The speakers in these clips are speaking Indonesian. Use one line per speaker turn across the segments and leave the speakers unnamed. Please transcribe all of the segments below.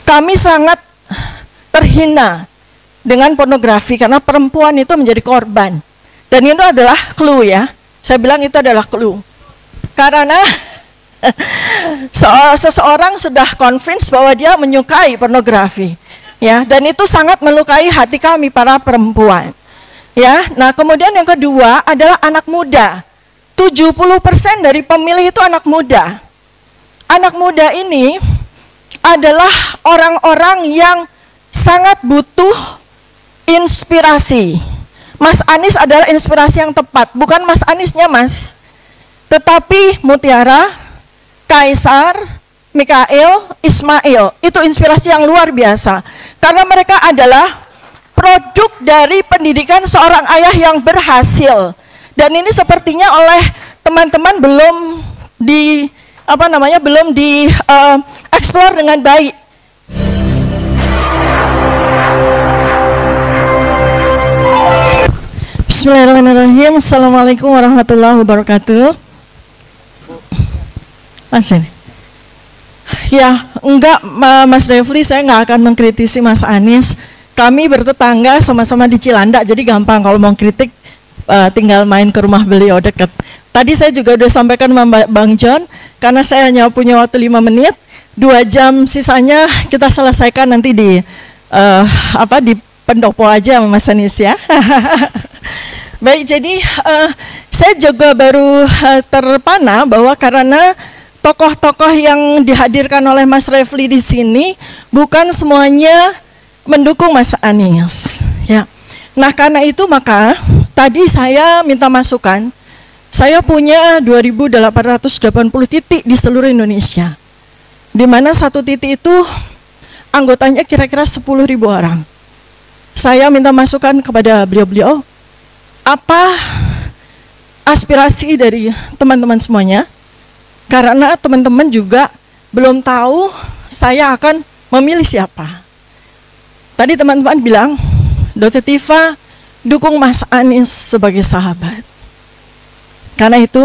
kami sangat terhina dengan pornografi karena perempuan itu menjadi korban. Dan itu adalah clue ya. Saya bilang itu adalah clue. Karena seseorang sudah convince bahwa dia menyukai pornografi. Ya, dan itu sangat melukai hati kami para perempuan. Ya, nah kemudian yang kedua adalah anak muda. 70% dari pemilih itu anak muda. Anak muda ini adalah orang-orang yang sangat butuh inspirasi. Mas Anies adalah inspirasi yang tepat, bukan Mas Aniesnya Mas, tetapi Mutiara, Kaisar, Mikael, Ismail, itu inspirasi yang luar biasa. Karena mereka adalah produk dari pendidikan seorang ayah yang berhasil. Dan ini sepertinya oleh teman-teman belum explore dengan baik. Bismillahirrahmanirrahim. Assalamualaikum warahmatullahi wabarakatuh. Masih. Ya, enggak Mas Refli, saya enggak akan mengkritisi Mas Anies. Kami bertetangga sama-sama di Cilandak, jadi gampang kalau mau kritik tinggal main ke rumah beliau dekat. Tadi saya juga sudah sampaikan sama Bang John, karena saya hanya punya waktu 5 menit, 2 jam sisanya kita selesaikan nanti di di pendopo aja sama Mas Anies ya. Baik, jadi saya juga baru terpana bahwa karena tokoh-tokoh yang dihadirkan oleh Mas Refli di sini bukan semuanya mendukung Mas Anies. Ya. Nah karena itu maka tadi saya minta masukan. Saya punya 2.880 titik di seluruh Indonesia, di mana satu titik itu anggotanya kira-kira 10.000 orang. Saya minta masukan kepada beliau-beliau, apa aspirasi dari teman-teman semuanya, karena teman-teman juga belum tahu saya akan memilih siapa. Tadi teman-teman bilang, Dr. Tifa dukung Mas Anies sebagai sahabat. Karena itu,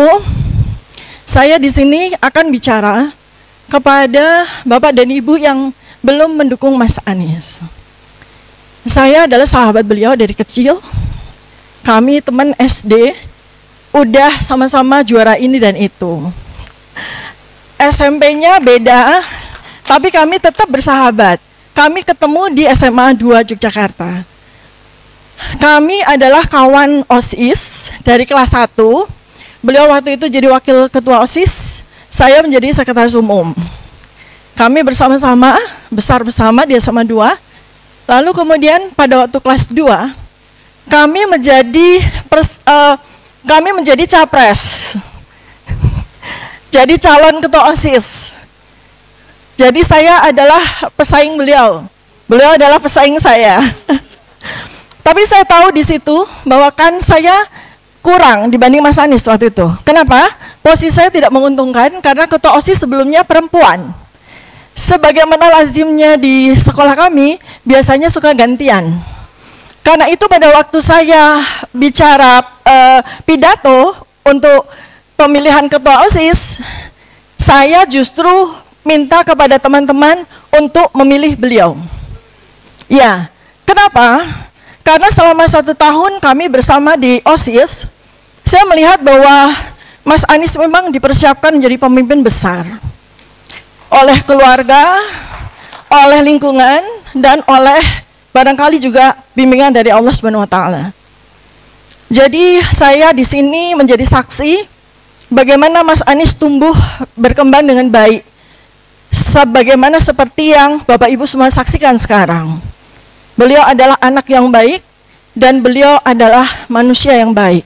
saya di sini akan bicara kepada Bapak dan Ibu yang belum mendukung Mas Anies. Saya adalah sahabat beliau dari kecil. Kami teman SD, udah sama-sama juara ini dan itu. SMP-nya beda, tapi kami tetap bersahabat. Kami ketemu di SMA 2 Yogyakarta. Kami adalah kawan OSIS dari kelas 1. Beliau waktu itu jadi wakil ketua OSIS, saya menjadi sekretaris umum. Kami bersama-sama, besar bersama di SMA 2. Lalu kemudian pada waktu kelas 2, kami menjadi capres. Jadi calon ketua OSIS. Jadi saya adalah pesaing beliau. Beliau adalah pesaing saya. Tapi saya tahu di situ bahwa kan saya kurang dibanding Mas Anies waktu itu. Kenapa? Posisi saya tidak menguntungkan karena ketua OSIS sebelumnya perempuan. Sebagaimana lazimnya di sekolah kami, biasanya suka gantian. Karena itu pada waktu saya bicara pidato untuk pemilihan ketua OSIS, saya justru minta kepada teman-teman untuk memilih beliau. Ya, kenapa? Karena selama 1 tahun kami bersama di OSIS, saya melihat bahwa Mas Anies memang dipersiapkan menjadi pemimpin besar. Oleh keluarga, oleh lingkungan, dan oleh barangkali juga bimbingan dari Allah Subhanahu wa Ta'ala. Jadi saya di sini menjadi saksi bagaimana Mas Anies tumbuh berkembang dengan baik. Sebagaimana seperti yang Bapak Ibu semua saksikan sekarang. Beliau adalah anak yang baik dan beliau adalah manusia yang baik.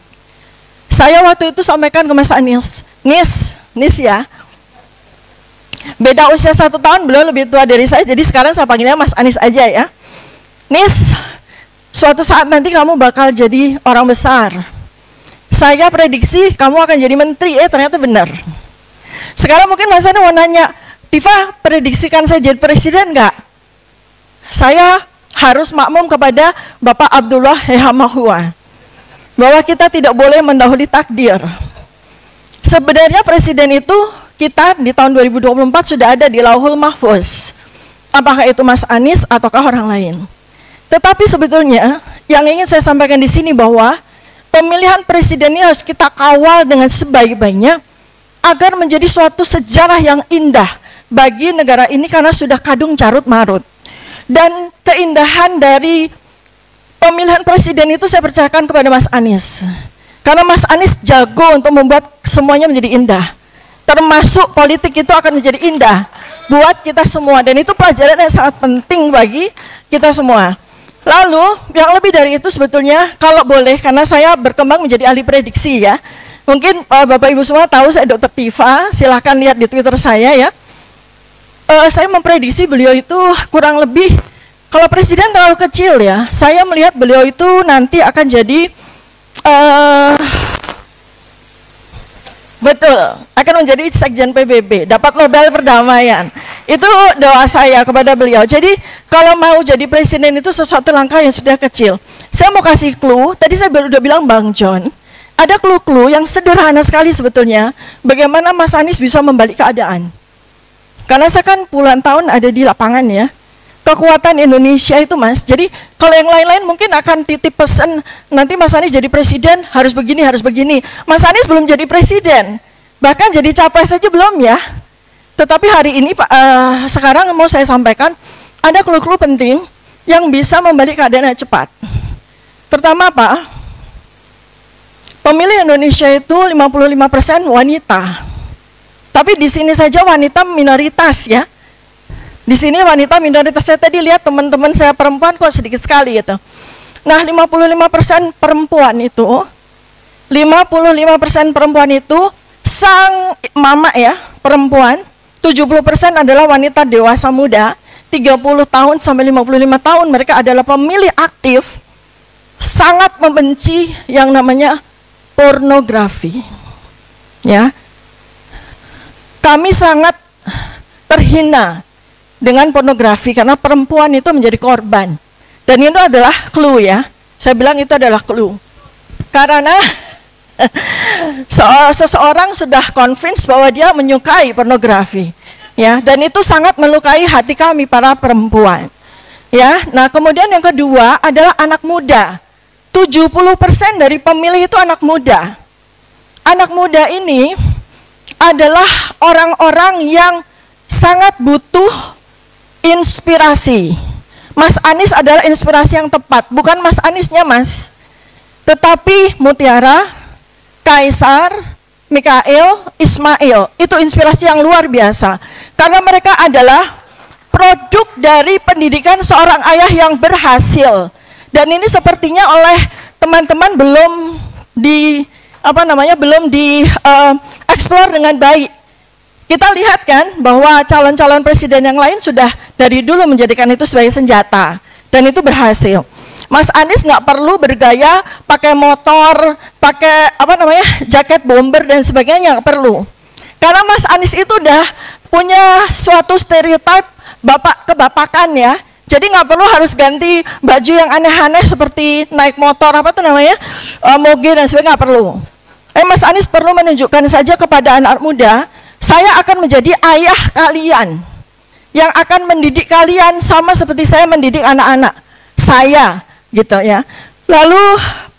Saya waktu itu sampaikan ke Mas Anies, Nis ya, beda usia 1 tahun, beliau lebih tua dari saya, jadi sekarang saya panggilnya Mas Anies aja ya. Nis, suatu saat nanti kamu bakal jadi orang besar. Saya prediksi kamu akan jadi menteri, ternyata benar. Sekarang mungkin Mas Anies mau nanya, Tifa, prediksikan saya jadi presiden enggak? Saya harus makmum kepada Bapak Abdullah Hehamahua, bahwa kita tidak boleh mendahului takdir. Sebenarnya presiden itu kita di tahun 2024 sudah ada di Lauhul Mahfuz. apakah itu Mas Anies ataukah orang lain. Tetapi sebetulnya yang ingin saya sampaikan di sini bahwa pemilihan presiden ini harus kita kawal dengan sebaik-baiknya agar menjadi suatu sejarah yang indah bagi negara ini karena sudah kadung carut marut. Dan keindahan dari pemilihan presiden itu saya percayakan kepada Mas Anies. Karena Mas Anies jago untuk membuat semuanya menjadi indah. Termasuk politik itu akan menjadi indah buat kita semua. Dan itu pelajaran yang sangat penting bagi kita semua. Lalu yang lebih dari itu sebetulnya kalau boleh, karena saya berkembang menjadi ahli prediksi ya. Mungkin Bapak Ibu semua tahu saya Dr. Tifa, silahkan lihat di Twitter saya ya. Saya memprediksi beliau itu kurang lebih, kalau presiden terlalu kecil ya, saya melihat beliau itu nanti akan jadi betul, akan menjadi Sekjen PBB, dapat Nobel Perdamaian. Itu doa saya kepada beliau. Jadi kalau mau jadi presiden itu sesuatu langkah yang sudah kecil. Saya mau kasih clue, tadi saya udah bilang Bang John, ada clue-clue yang sederhana sekali sebetulnya, bagaimana Mas Anies bisa membalik keadaan. Karena saya kan puluhan tahun ada di lapangan ya, kekuatan Indonesia itu Mas. Jadi kalau yang lain-lain mungkin akan titip pesan, nanti Mas Anies jadi presiden harus begini, harus begini. Mas Anies belum jadi presiden, bahkan jadi capres saja belum ya. Tetapi hari ini sekarang mau saya sampaikan, ada clue-clue penting yang bisa membalik keadaan yang cepat. Pertama apa? Pemilih Indonesia itu 55% wanita. Tapi di sini saja wanita minoritas ya. Di sini wanita minoritas, saya tadi lihat teman-teman saya perempuan kok sedikit sekali gitu. Nah 55% perempuan itu, 55% perempuan itu sang mama ya, perempuan, 70% adalah wanita dewasa muda, 30 tahun sampai 55 tahun, mereka adalah pemilih aktif, sangat membenci yang namanya pornografi. Ya. Kami sangat terhina dengan pornografi karena perempuan itu menjadi korban. Dan itu adalah clue ya. Saya bilang itu adalah clue. Karena seseorang sudah convince bahwa dia menyukai pornografi. Ya, dan itu sangat melukai hati kami para perempuan. Ya, nah kemudian yang kedua adalah anak muda. 70% dari pemilih itu anak muda. Anak muda ini adalah orang-orang yang sangat butuh inspirasi. Mas Anies adalah inspirasi yang tepat, bukan Mas Aniesnya Mas, tetapi Mutiara, Kaisar, Mikael, Ismail, itu inspirasi yang luar biasa. Karena mereka adalah produk dari pendidikan seorang ayah yang berhasil. Dan ini sepertinya oleh teman-teman belum explore dengan baik. Kita lihat kan bahwa calon-calon presiden yang lain sudah dari dulu menjadikan itu sebagai senjata. Dan itu berhasil. Mas Anies nggak perlu bergaya pakai motor, pakai jaket bomber dan sebagainya, nggak perlu. Karena Mas Anies itu udah punya suatu stereotip bapak kebapakan ya. Jadi nggak perlu harus ganti baju yang aneh-aneh seperti naik motor moge dan sebagainya, nggak perlu. Mas Anies perlu menunjukkan saja kepada anak muda, saya akan menjadi ayah kalian yang akan mendidik kalian sama seperti saya mendidik anak-anak saya, gitu ya. Lalu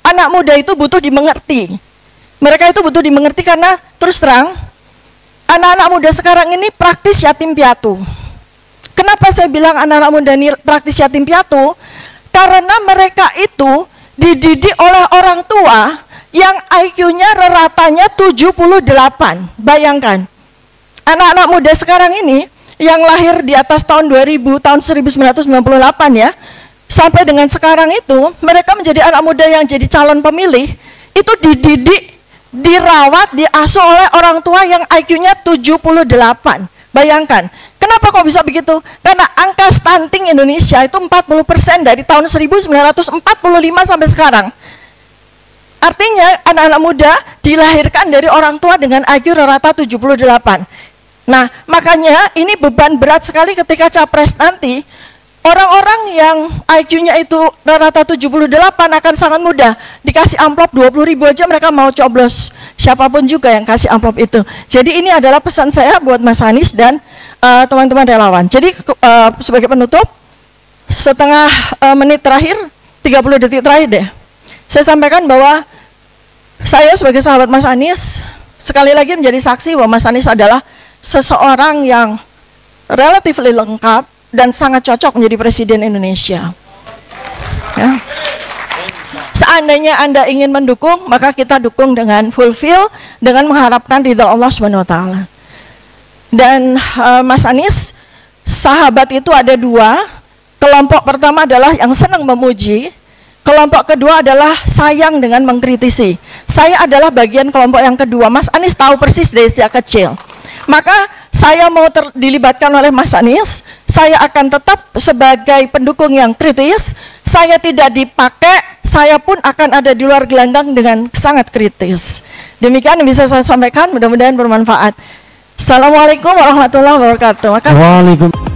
anak muda itu butuh dimengerti. Mereka itu butuh dimengerti karena terus terang anak-anak muda sekarang ini praktis yatim piatu. Kenapa saya bilang anak-anak muda ini praktis yatim piatu? Karena mereka itu dididik oleh orang tua yang IQ-nya reratanya 78. Bayangkan, anak-anak muda sekarang ini yang lahir di atas tahun 2000, tahun 1998 ya, sampai dengan sekarang itu, mereka menjadi anak muda yang jadi calon pemilih, itu dididik, dirawat, diasuh oleh orang tua yang IQ-nya 78. Bayangkan, kenapa kok bisa begitu? Karena angka stunting Indonesia itu 40% dari tahun 1945 sampai sekarang. Artinya anak-anak muda dilahirkan dari orang tua dengan IQ rata 78. Nah, makanya ini beban berat sekali ketika capres nanti. Orang-orang yang IQ-nya itu rata-rata 78 akan sangat mudah dikasih amplop 20.000 aja mereka mau coblos, siapapun juga yang kasih amplop itu. Jadi ini adalah pesan saya buat Mas Anies dan teman-teman relawan. Jadi sebagai penutup, setengah menit terakhir, 30 detik terakhir deh, saya sampaikan bahwa saya sebagai sahabat Mas Anies sekali lagi menjadi saksi bahwa Mas Anies adalah seseorang yang relatif lengkap dan sangat cocok menjadi Presiden Indonesia. Ya. Seandainya Anda ingin mendukung, maka kita dukung dengan fulfill, dengan mengharapkan ridha Allah SWT. Dan Mas Anies, sahabat itu ada dua. Kelompok pertama adalah yang senang memuji, kelompok kedua adalah sayang dengan mengkritisi. Saya adalah bagian kelompok yang kedua. Mas Anies tahu persis dari sejak kecil. Maka saya mau dilibatkan oleh Mas Anies, saya akan tetap sebagai pendukung yang kritis, saya tidak dipakai, saya pun akan ada di luar gelanggang dengan sangat kritis. Demikian yang bisa saya sampaikan, mudah-mudahan bermanfaat. Assalamualaikum warahmatullahi wabarakatuh. Makasih.